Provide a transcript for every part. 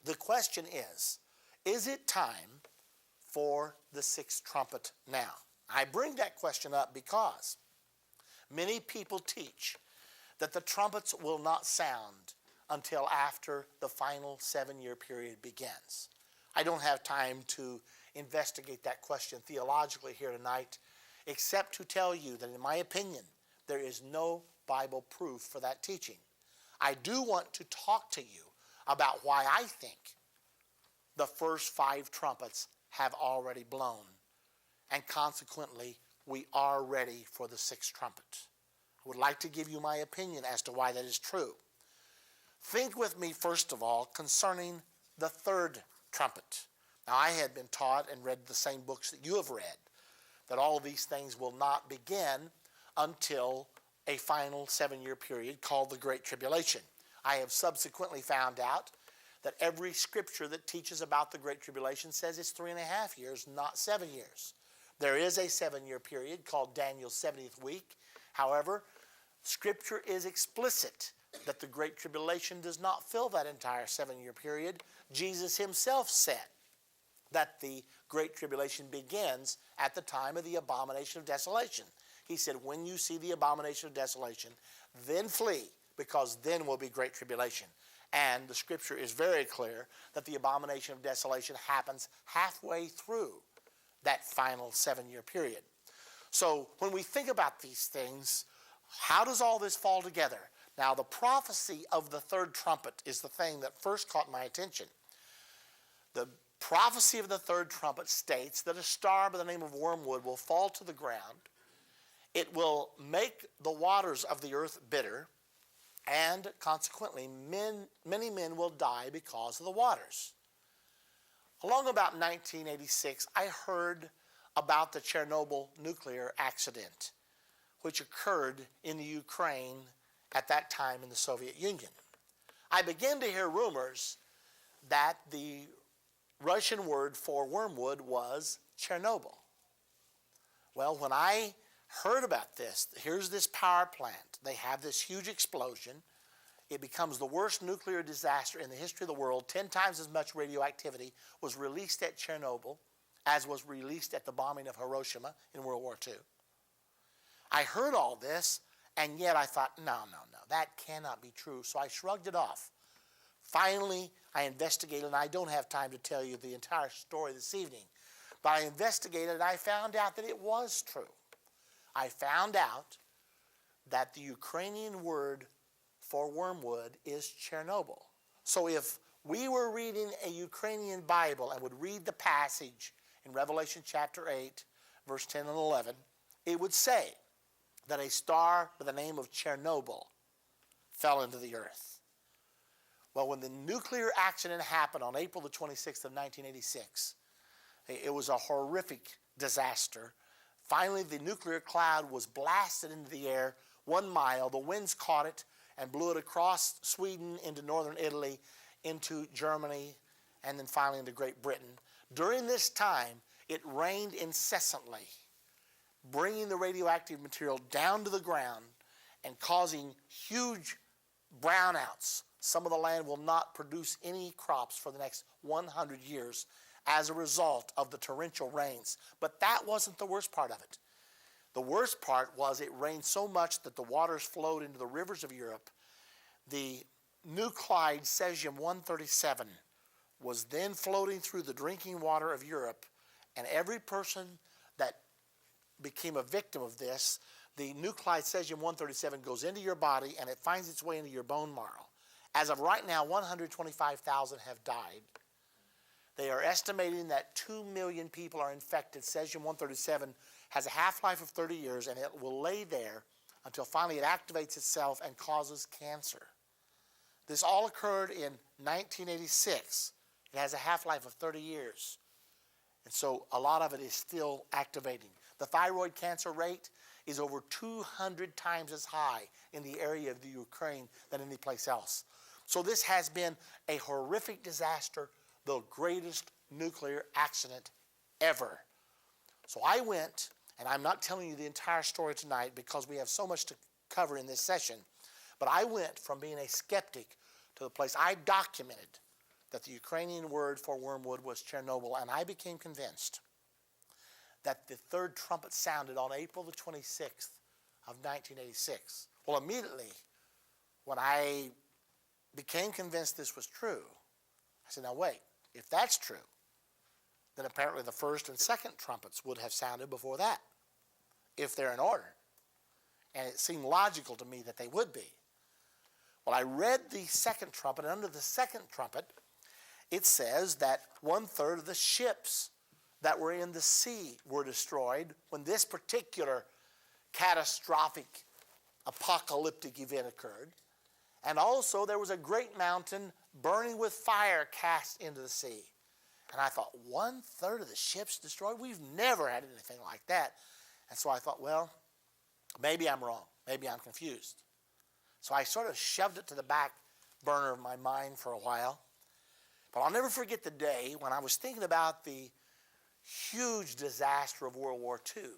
The question is it time for the sixth trumpet now? I bring that question up because many people teach that the trumpets will not sound until after the final 7-year period begins. I don't have time to investigate that question theologically here tonight, except to tell you that in my opinion, there is no Bible proof for that teaching. I do want to talk to you about why I think the first 5 trumpets have already blown, and consequently, we are ready for the sixth trumpet. I would like to give you my opinion as to why that is true. Think with me, first of all, concerning the third trumpet. Now, I had been taught and read the same books that you have read, that all of these things will not begin until a final 7-year period called the Great Tribulation. I have subsequently found out that every scripture that teaches about the Great Tribulation says it's 3.5 years, not 7 years. There is a 7-year period called Daniel's 70th week. However, Scripture is explicit that the Great Tribulation does not fill that entire 7-year period. Jesus himself said that the Great Tribulation begins at the time of the abomination of desolation. He said, when you see the abomination of desolation, then flee, because then will be great tribulation. And the Scripture is very clear that the abomination of desolation happens halfway through that final 7-year period. So when we think about these things, how does all this fall together? Now, the prophecy of the third trumpet is the thing that first caught my attention. The prophecy of the third trumpet states that a star by the name of wormwood will fall to the ground. It will make the waters of the earth bitter, and consequently many men will die because of the waters. Along about 1986, I heard about the Chernobyl nuclear accident, which occurred in the Ukraine at that time in the Soviet Union. I began to hear rumors that the Russian word for wormwood was Chernobyl. Well, when I heard about this, here's this power plant. They have this huge explosion. It becomes the worst nuclear disaster in the history of the world. 10 times as much radioactivity was released at Chernobyl as was released at the bombing of Hiroshima in World War II. I heard all this, and yet I thought, no, that cannot be true. So I shrugged it off. Finally, I investigated, and I don't have time to tell you the entire story this evening, but I investigated, and I found out that it was true. I found out that the Ukrainian word for wormwood is Chernobyl. So if we were reading a Ukrainian Bible and would read the passage in Revelation chapter 8, verse 10 and 11, it would say that a star by the name of Chernobyl fell into the earth. Well, when the nuclear accident happened on April the 26th of 1986, it was a horrific disaster. Finally, the nuclear cloud was blasted into the air 1 mile. The winds caught it and blew it across Sweden into northern Italy, into Germany, and then finally into Great Britain. During this time, it rained incessantly, bringing the radioactive material down to the ground and causing huge brownouts. Some of the land will not produce any crops for the next 100 years as a result of the torrential rains. But that wasn't the worst part of it. The worst part was it rained so much that the waters flowed into the rivers of Europe. The nuclide cesium-137 was then floating through the drinking water of Europe, and every person that became a victim of this, the nuclide cesium-137 goes into your body and it finds its way into your bone marrow. As of right now, 125,000 have died. They are estimating that 2 million people are infected. Cesium-137 has a half-life of 30 years, and it will lay there until finally it activates itself and causes cancer. This all occurred in 1986. It has a half-life of 30 years. And so a lot of it is still activating. The thyroid cancer rate is over 200 times as high in the area of the Ukraine than any place else. So this has been a horrific disaster, the greatest nuclear accident ever. So I went, and I'm not telling you the entire story tonight because we have so much to cover in this session, but I went from being a skeptic to the place I documented that the Ukrainian word for wormwood was Chernobyl, and I became convinced that the third trumpet sounded on April the 26th of 1986. Well, immediately, when I became convinced this was true, I said, now wait, if that's true, then apparently the first and second trumpets would have sounded before that, if they're in order. And it seemed logical to me that they would be. Well, I read the second trumpet, and under the second trumpet, it says that 1/3 of the ships that were in the sea were destroyed when this particular catastrophic apocalyptic event occurred. And also there was a great mountain burning with fire cast into the sea. And I thought, 1/3 of the ships destroyed? We've never had anything like that. And so I thought, well, maybe I'm wrong. Maybe I'm confused. So I sort of shoved it to the back burner of my mind for a while. But I'll never forget the day when I was thinking about the huge disaster of World War II.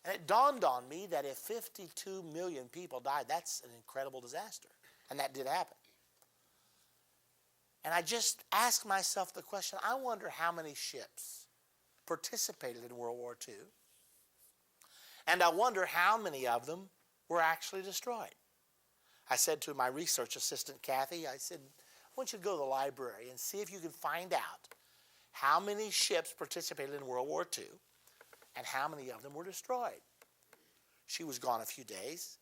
And it dawned on me that if 52 million people died, that's an incredible disaster. And that did happen. And I just asked myself the question, I wonder how many ships participated in World War II. And I wonder how many of them were actually destroyed. I said to my research assistant, Kathy, I said, I want you to go to the library and see if you can find out how many ships participated in World War II and how many of them were destroyed. She was gone a few days.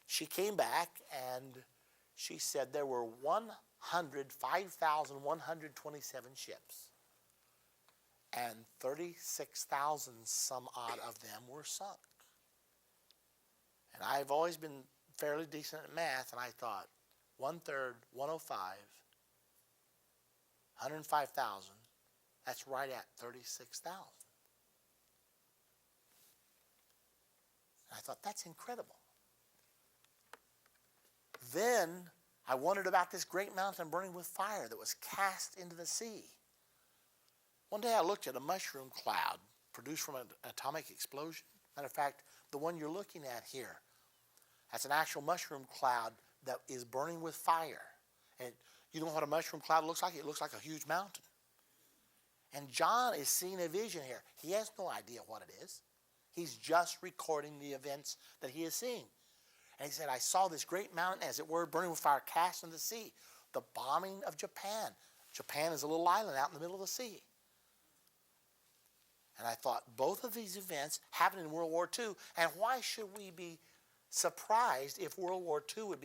She came back and she said there were 105,127 ships, and 36,000 some odd of them were sunk. And I've always been fairly decent at math, and I thought 1/3, 105, 105,000, that's right at 36,000. And I thought, that's incredible. Then I wondered about this great mountain burning with fire that was cast into the sea. One day I looked at a mushroom cloud produced from an atomic explosion. Matter of fact, the one you're looking at here, that's an actual mushroom cloud that is burning with fire. And you know what a mushroom cloud looks like? It looks like a huge mountain. And John is seeing a vision here. He has no idea what it is. He's just recording the events that he is seeing. And he said, I saw this great mountain, as it were, burning with fire, cast into the sea. The bombing of Japan. Japan is a little island out in the middle of the sea. And I thought, both of these events happened in World War II, and why should we be surprised if World War II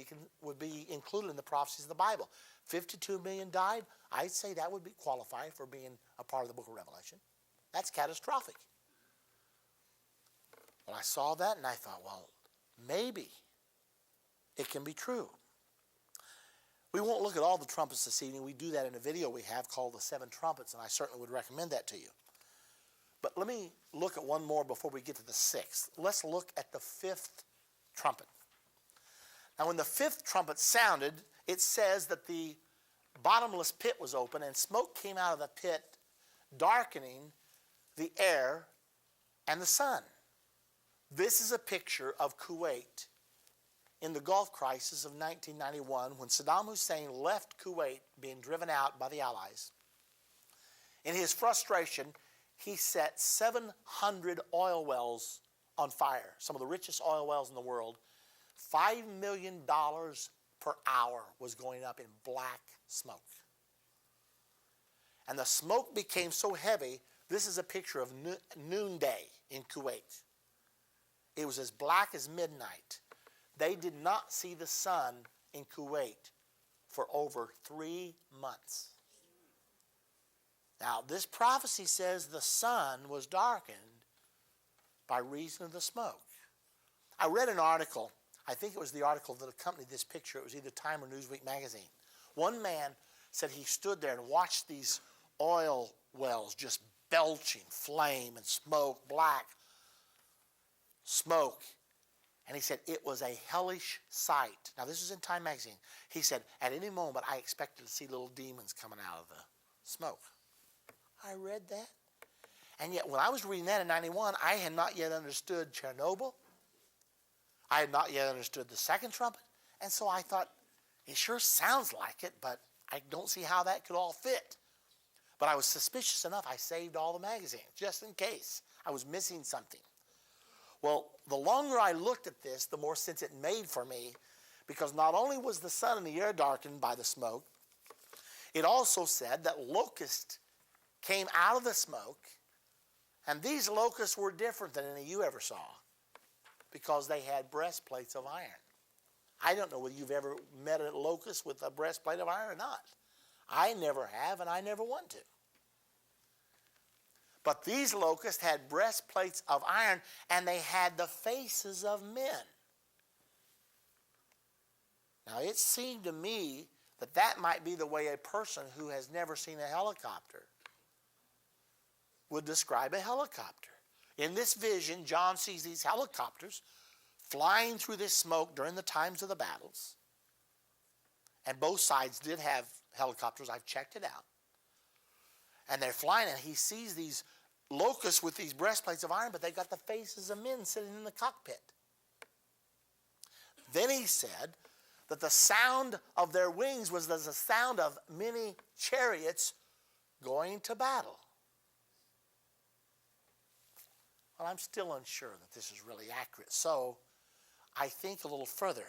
would be included in the prophecies of the Bible? 52 million died. I'd say that would be qualified for being a part of the book of Revelation. That's catastrophic. Well, I saw that and I thought, well, maybe it can be true. We won't look at all the trumpets this evening. We do that in a video we have called The Seven Trumpets, and I certainly would recommend that to you. But let me look at one more before we get to the sixth. Let's look at the fifth trumpet. Now, when the fifth trumpet sounded, it says that the bottomless pit was open and smoke came out of the pit, darkening the air and the sun. This is a picture of Kuwait in the Gulf crisis of 1991, when Saddam Hussein left Kuwait being driven out by the Allies. In his frustration, he set 700 oil wells on fire, some of the richest oil wells in the world. $5 million per hour was going up in black smoke. And the smoke became so heavy, this is a picture of noonday in Kuwait. It was as black as midnight. They did not see the sun in Kuwait for over 3 months. Now, this prophecy says the sun was darkened by reason of the smoke. I read an article, I think it was the article that accompanied this picture. It was either Time or Newsweek magazine. One man said he stood there and watched these oil wells just belching flame and smoke, black smoke. And he said it was a hellish sight. Now, this is in Time magazine. He said, at any moment, I expected to see little demons coming out of the smoke. I read that. And yet, when I was reading that in 91, I had not yet understood Chernobyl. I had not yet understood the second trumpet. And so I thought, it sure sounds like it, but I don't see how that could all fit. But I was suspicious enough, I saved all the magazines, just in case I was missing something. Well, the longer I looked at this, the more sense it made for me, because not only was the sun and the air darkened by the smoke, it also said that locusts came out of the smoke, and these locusts were different than any you ever saw, because they had breastplates of iron. I don't know whether you've ever met a locust with a breastplate of iron or not. I never have, and I never want to. But these locusts had breastplates of iron, and they had the faces of men. Now, it seemed to me that that might be the way a person who has never seen a helicopter would describe a helicopter. In this vision, John sees these helicopters flying through this smoke during the times of the battles. And both sides did have helicopters. I've checked it out. And they're flying, and he sees these locusts with these breastplates of iron, but they got the faces of men sitting in the cockpit. Then he said that the sound of their wings was the sound of many chariots going to battle. Well, I'm still unsure that this is really accurate, so I think a little further.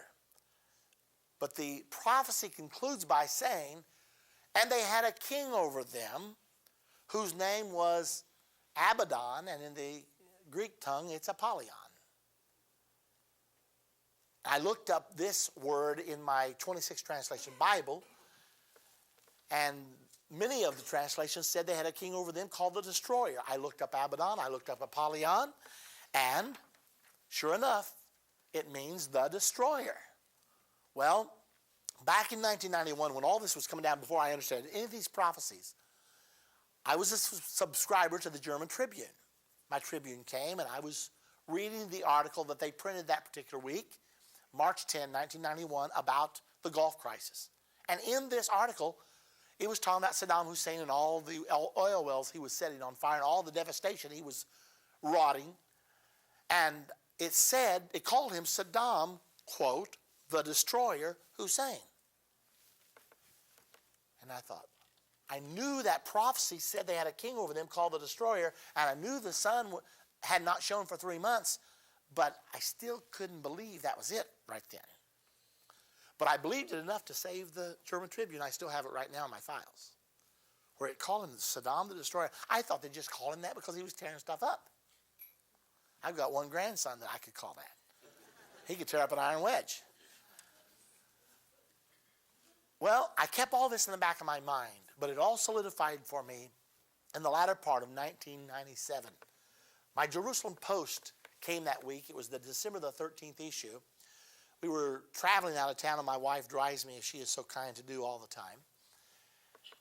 But the prophecy concludes by saying, and they had a king over them, whose name was Abaddon, and in the Greek tongue, it's Apollyon. I looked up this word in my 26 translation Bible, and many of the translations said they had a king over them called the Destroyer. I looked up Abaddon, I looked up Apollyon, and sure enough, it means the Destroyer. Well, back in 1991, when all this was coming down, before I understood any of these prophecies, I was a subscriber to the German Tribune. My Tribune came, and I was reading the article that they printed that particular week, March 10, 1991, about the Gulf crisis. And in this article, it was talking about Saddam Hussein and all the oil wells he was setting on fire and all the devastation he was rotting. And it said, it called him Saddam, quote, the Destroyer Hussein. And I thought, I knew that prophecy said they had a king over them called the Destroyer, and I knew the sun had not shone for 3 months, but I still couldn't believe that was it right then. But I believed it enough to save the German Tribune. I still have it right now in my files, where it called him Saddam the Destroyer. I thought they'd just call him that because he was tearing stuff up. I've got one grandson that I could call that. He could tear up an iron wedge. Well, I kept all this in the back of my mind, but it all solidified for me in the latter part of 1997. My Jerusalem Post came that week. It was the December the 13th issue. We were traveling out of town, and my wife drives me, as she is so kind to do all the time.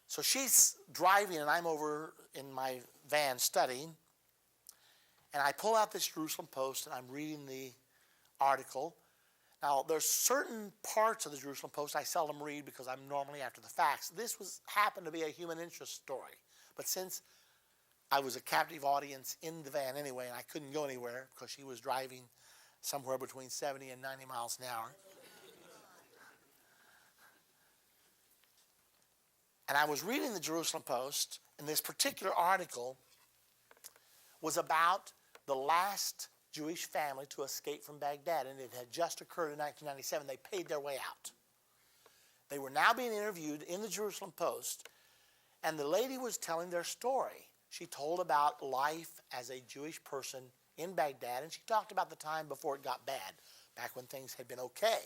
So she's driving, and I'm over in my van studying, and I pull out this Jerusalem Post, and I'm reading the article. Now, there's certain parts of the Jerusalem Post I seldom read because I'm normally after the facts. This happened to be a human interest story. But since I was a captive audience in the van anyway, and I couldn't go anywhere because she was driving somewhere between 70 and 90 miles an hour. And I was reading the Jerusalem Post, and this particular article was about the last Jewish family to escape from Baghdad, and it had just occurred in 1997. They paid their way out. They were now being interviewed in the Jerusalem Post, and the lady was telling their story. She told about life as a Jewish person in Baghdad, and she talked about the time before it got bad, back when things had been okay.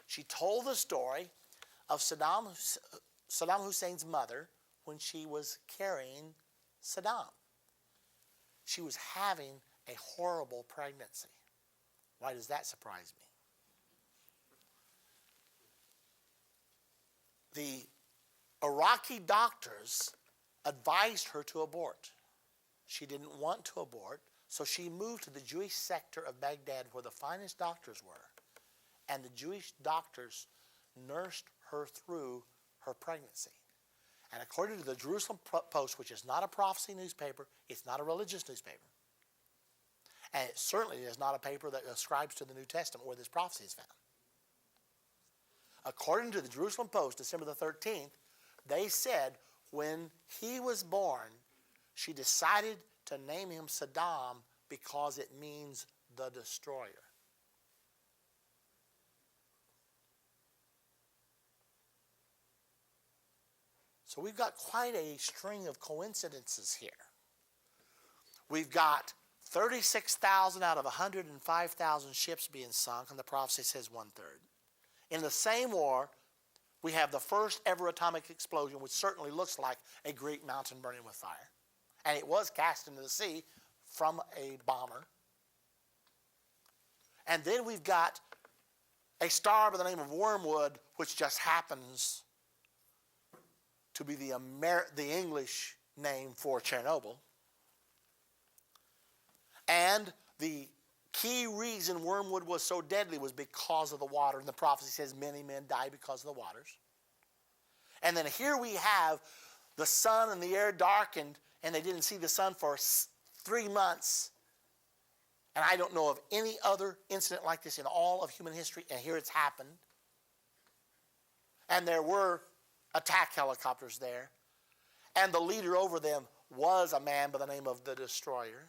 She told the story of Saddam Hussein's mother when she was carrying Saddam. She was having a horrible pregnancy. Why does that surprise me? The Iraqi doctors advised her to abort. She didn't want to abort, so she moved to the Jewish sector of Baghdad where the finest doctors were, and the Jewish doctors nursed her through her pregnancy. And according to the Jerusalem Post, which is not a prophecy newspaper, it's not a religious newspaper, and it certainly is not a paper that ascribes to the New Testament where this prophecy is found. According to the Jerusalem Post, December the 13th, They said when he was born, she decided to name him Saddam because it means the destroyer. So we've got quite a string of coincidences here. We've got 36,000 out of 105,000 ships being sunk, and the prophecy says 1/3. In the same war, we have the first ever atomic explosion, which certainly looks like a Greek mountain burning with fire. And it was cast into the sea from a bomber. And then we've got a star by the name of Wormwood, which just happens to be the English name for Chernobyl. And the key reason Wormwood was so deadly was because of the water. And the prophecy says many men died because of the waters. And then here we have the sun and the air darkened, and they didn't see the sun for 3 months. And I don't know of any other incident like this in all of human history, and here it's happened. And there were attack helicopters there, and the leader over them was a man by the name of the Destroyer.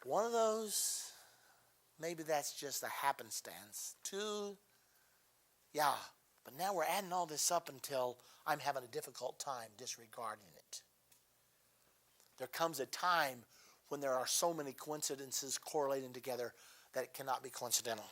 One of those, maybe that's just a happenstance. Two, yeah, but now we're adding all this up until I'm having a difficult time disregarding it. There comes a time when there are so many coincidences correlating together that it cannot be coincidental.